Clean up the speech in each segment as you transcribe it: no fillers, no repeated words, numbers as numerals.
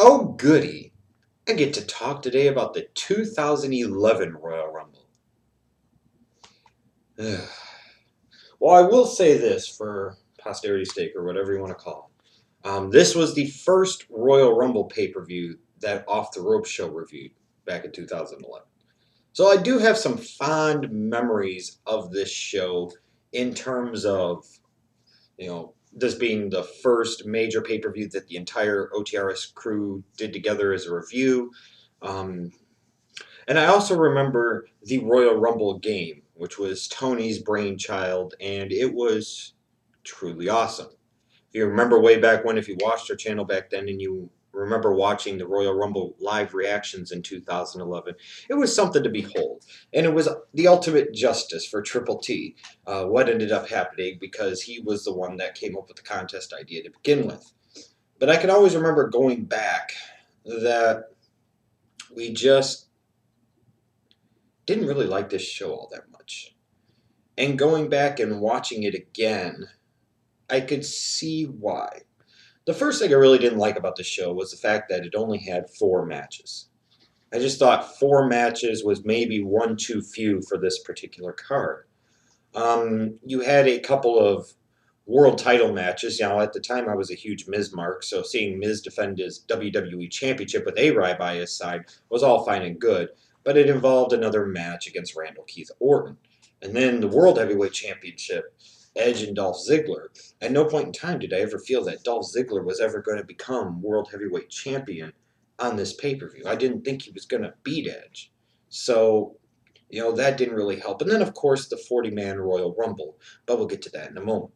Oh, goody. I get to talk today about the 2011 Royal Rumble. Well, I will say this for posterity's sake, or whatever you want to call it. This was the first Royal Rumble pay-per-view that Off the Rope show reviewed back in 2011. So I do have some fond memories of this show in terms of, this being the first major pay-per-view that the entire OTRS crew did together as a review. Um, And I also remember the Royal Rumble game, which was Tony's brainchild, and it was truly awesome. If you remember way back when, if you watched our channel back then and you remember watching the Royal Rumble live reactions in 2011, it was something to behold. And it was the ultimate justice for Triple T, what ended up happening because he was the one that came up with the contest idea to begin with. But I can always remember going back that we just didn't really like this show all that much. And going back and watching it again, I could see why. The first thing I really didn't like about the show was the fact that it only had 4 matches. I just thought 4 matches was maybe one too few for this particular card. You had a couple of world title matches. At the time I was a huge Miz mark, so seeing Miz defend his WWE Championship with A-Rai by his side was all fine and good, but it involved another match against Randall Keith Orton. And then the World Heavyweight Championship, Edge and Dolph Ziggler. At no point in time did I ever feel that Dolph Ziggler was ever going to become World Heavyweight Champion on this pay-per-view. I didn't think he was going to beat Edge. So that didn't really help. And then, of course, the 40-man Royal Rumble, but we'll get to that in a moment.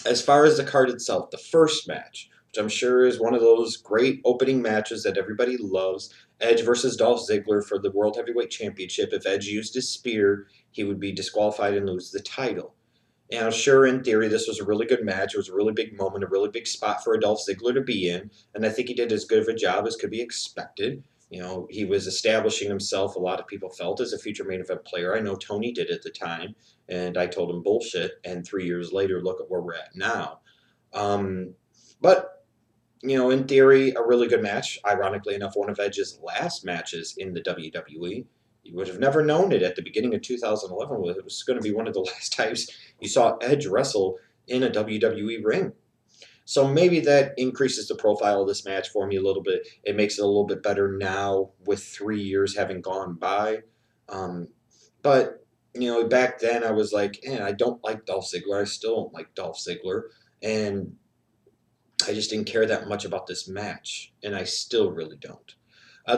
As far as the card itself, the first match, which I'm sure is one of those great opening matches that everybody loves, Edge versus Dolph Ziggler for the World Heavyweight Championship. If Edge used his spear, he would be disqualified and lose the title. Now, sure, in theory, this was a really good match. It was a really big moment, a really big spot for Dolph Ziggler to be in, and I think he did as good of a job as could be expected. He was establishing himself, a lot of people felt, as a future main event player. I know Tony did at the time, and I told him bullshit, and 3 years later, look at where we're at now. Um, but, in theory, a really good match. Ironically enough, one of Edge's last matches in the WWE. You would have never known it at the beginning of 2011. It was going to be one of the last times you saw Edge wrestle in a WWE ring. So maybe that increases the profile of this match for me a little bit. It makes it a little bit better now with 3 years having gone by. Um, but, back then I was like, I don't like Dolph Ziggler. I still don't like Dolph Ziggler. And I just didn't care that much about this match. And I still really don't.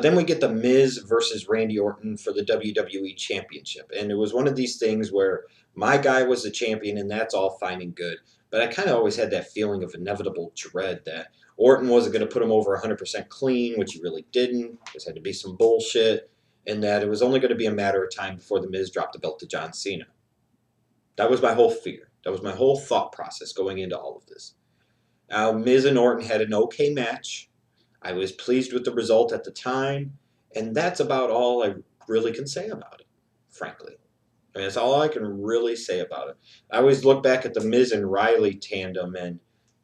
Then we get the Miz versus Randy Orton for the WWE Championship. And it was one of these things where my guy was the champion, and that's all fine and good. But I kind of always had that feeling of inevitable dread that Orton wasn't going to put him over 100% clean, which he really didn't. There had to be some bullshit. And that it was only going to be a matter of time before the Miz dropped the belt to John Cena. That was my whole fear. That was my whole thought process going into all of this. Now, Miz and Orton had an okay match. I was pleased with the result at the time, and that's about all I really can say about it, frankly. That's all I can really say about it. I always look back at the Miz and Riley tandem, and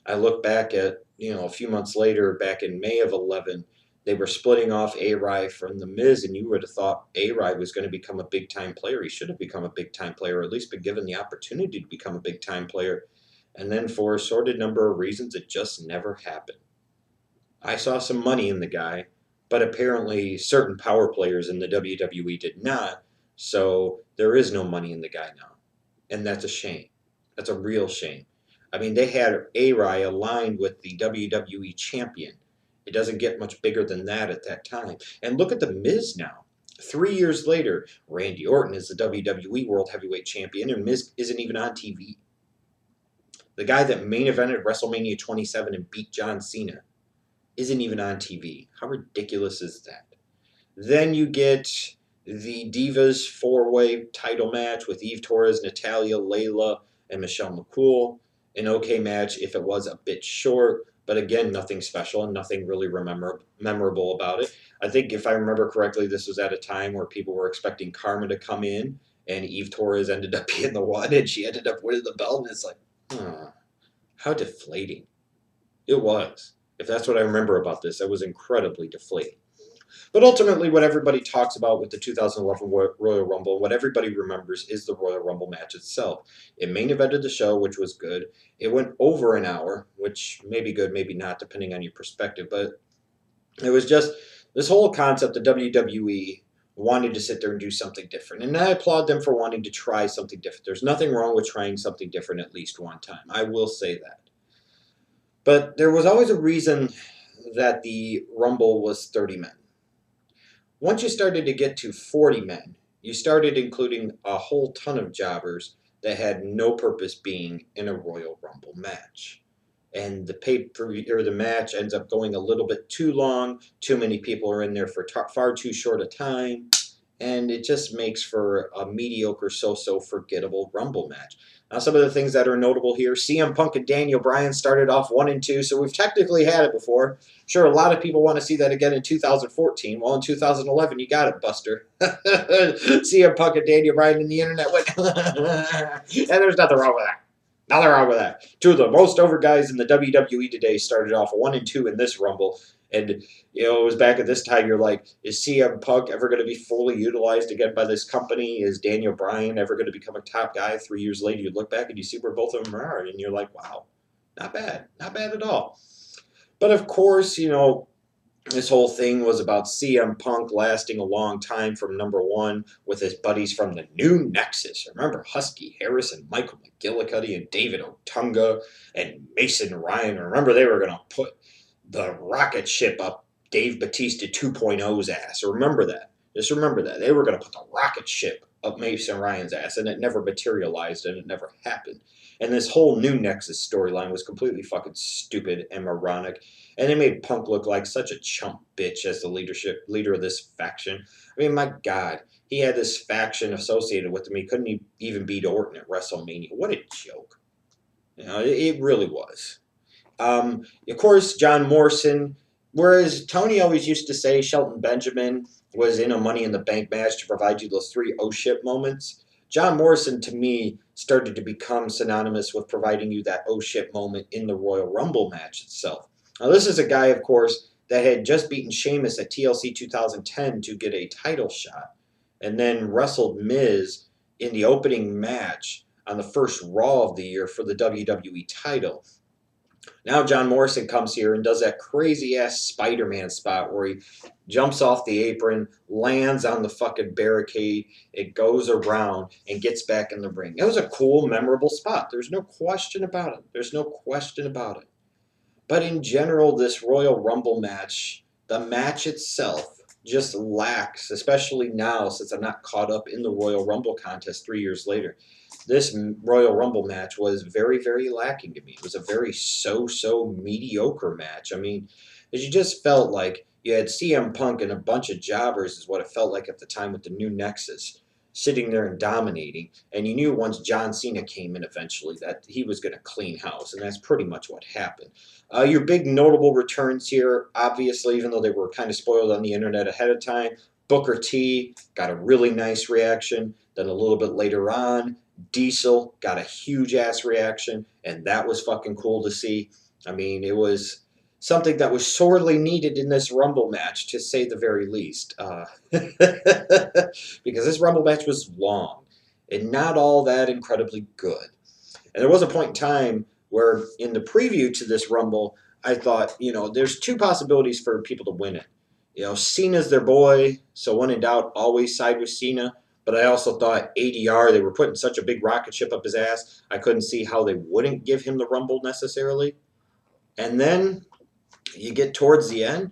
I look back at, a few months later, back in May of 11, they were splitting off A-Rai from the Miz, and you would have thought A-Rai was going to become a big-time player. He should have become a big-time player, or at least been given the opportunity to become a big-time player. And then for a assorted number of reasons, it just never happened. I saw some money in the guy, but apparently certain power players in the WWE did not, so there is no money in the guy now. And that's a shame. That's a real shame. I mean, they had A-Rai aligned with the WWE champion. It doesn't get much bigger than that at that time. And look at The Miz now. 3 years later, Randy Orton is the WWE World Heavyweight Champion, and Miz isn't even on TV. The guy that main evented WrestleMania 27 and beat John Cena isn't even on TV. How ridiculous is that? Then you get the Divas four-way title match with Eve Torres, Natalia, Layla, and Michelle McCool. An okay match if it was a bit short, but again, nothing special and nothing really memorable about it. I think if I remember correctly, this was at a time where people were expecting Karma to come in, and Eve Torres ended up being the one, and she ended up winning the belt, and it's like, how deflating. It was. If that's what I remember about this, I was incredibly deflated. But ultimately, what everybody talks about with the 2011 Royal Rumble, what everybody remembers is the Royal Rumble match itself. It main evented the show, which was good. It went over an hour, which may be good, maybe not, depending on your perspective. But it was just this whole concept of WWE wanted to sit there and do something different. And I applaud them for wanting to try something different. There's nothing wrong with trying something different at least one time. I will say that. But there was always a reason that the Rumble was 30 men. Once you started to get to 40 men, you started including a whole ton of jobbers that had no purpose being in a Royal Rumble match. And the or the match ends up going a little bit too long. Too many people are in there for far too short a time, and it just makes for a mediocre, so forgettable Rumble match. Now, some of the things that are notable here: CM Punk and Daniel Bryan started off 1-2, so we've technically had it before. Sure, a lot of people want to see that again in 2014. Well, in 2011, you got it, Buster. CM Punk and Daniel Bryan, and the internet went, and there's nothing wrong with that. Nothing wrong with that. Two of the most over guys in the WWE today started off 1-2 in this Rumble. And, it was back at this time, you're like, is CM Punk ever going to be fully utilized again by this company? Is Daniel Bryan ever going to become a top guy? 3 years later, you look back and you see where both of them are, and you're like, wow, not bad. Not bad at all. But of course, this whole thing was about CM Punk lasting a long time from number one with his buddies from the New Nexus. Remember Husky Harris and Michael McGillicuddy and David Otunga and Mason Ryan? Remember they were going to put the rocket ship up Dave Batista 2.0's ass. Remember that. Just remember that. They were going to put the rocket ship up Mason Ryan's ass, and it never materialized and it never happened. And this whole New Nexus storyline was completely fucking stupid and moronic. And they made Punk look like such a chump bitch as the leader of this faction. I mean, my God, he had this faction associated with him. He couldn't even beat Orton at WrestleMania. What a joke! It really was. Of course, John Morrison. Whereas Tony always used to say Shelton Benjamin was in a Money in the Bank match to provide you those 3 oh shit moments, John Morrison to me started to become synonymous with providing you that oh shit moment in the Royal Rumble match itself. Now, this is a guy, of course, that had just beaten Sheamus at TLC 2010 to get a title shot, and then wrestled Miz in the opening match on the first Raw of the year for the WWE title. Now John Morrison comes here and does that crazy ass Spider-Man spot where he jumps off the apron, lands on the fucking barricade, it goes around and gets back in the ring. It was a cool, memorable spot. There's no question about it. There's no question about it. But in general, this Royal Rumble match, the match itself just lacks, especially now since I'm not caught up in the Royal Rumble contest 3 years later. This Royal Rumble match was very, very lacking to me. It was a very so mediocre match. I mean, you just felt like you had CM Punk and a bunch of jobbers, is what it felt like at the time with the New Nexus, sitting there and dominating. And you knew once John Cena came in eventually that he was going to clean house, and that's pretty much what happened. Your big notable returns here, obviously, even though they were kind of spoiled on the internet ahead of time, Booker T got a really nice reaction. Then a little bit later on, Diesel got a huge ass reaction, and that was fucking cool to see. I mean, it was something that was sorely needed in this Rumble match, to say the very least. Because this Rumble match was long and not all that incredibly good. And there was a point in time where, in the preview to this Rumble, I thought, there's 2 possibilities for people to win it. Cena's their boy, so when in doubt, always side with Cena. But I also thought ADR, they were putting such a big rocket ship up his ass, I couldn't see how they wouldn't give him the Rumble necessarily. And then you get towards the end,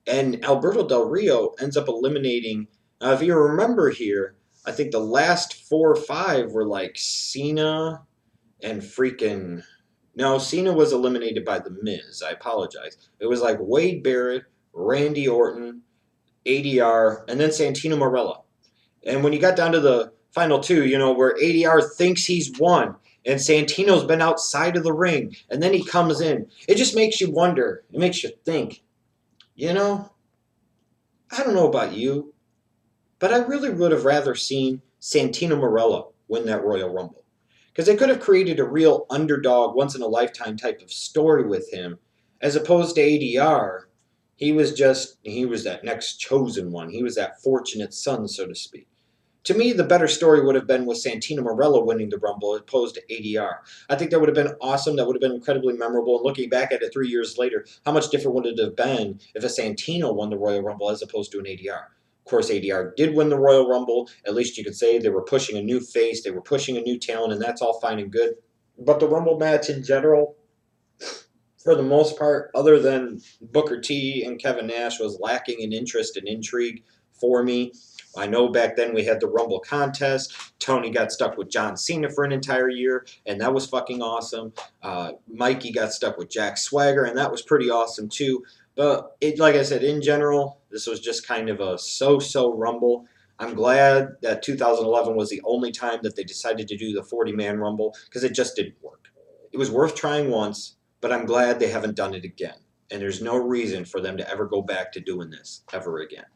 and Alberto Del Rio ends up eliminating. Now, if you remember here, I think the last 4 or 5 were like Cena and freaking. No, Cena was eliminated by The Miz. I apologize. It was like Wade Barrett, Randy Orton, ADR, and then Santino Marella. And when you got down to the final 2, where ADR thinks he's won and Santino's been outside of the ring and then he comes in, it just makes you wonder. It makes you think, I don't know about you, but I really would have rather seen Santino Marella win that Royal Rumble. Because they could have created a real underdog, once in a lifetime type of story with him As opposed to ADR, he was that next chosen one. He was that fortunate son, so to speak. To me, the better story would have been with Santino Morello winning the Rumble as opposed to ADR. I think that would have been awesome. That would have been incredibly memorable. And looking back at it 3 years later, how much different would it have been if a Santino won the Royal Rumble as opposed to an ADR? Of course, ADR did win the Royal Rumble. At least you could say they were pushing a new face, they were pushing a new talent, and that's all fine and good. But the Rumble match in general, for the most part, other than Booker T and Kevin Nash, was lacking in interest and intrigue for me. I know back then we had the Rumble contest. Tony got stuck with John Cena for an entire year, and that was fucking awesome. Mikey got stuck with Jack Swagger, and that was pretty awesome too. But like I said, in general, this was just kind of a so-so Rumble. I'm glad that 2011 was the only time that they decided to do the 40-man Rumble because it just didn't work. It was worth trying once, but I'm glad they haven't done it again. And there's no reason for them to ever go back to doing this ever again.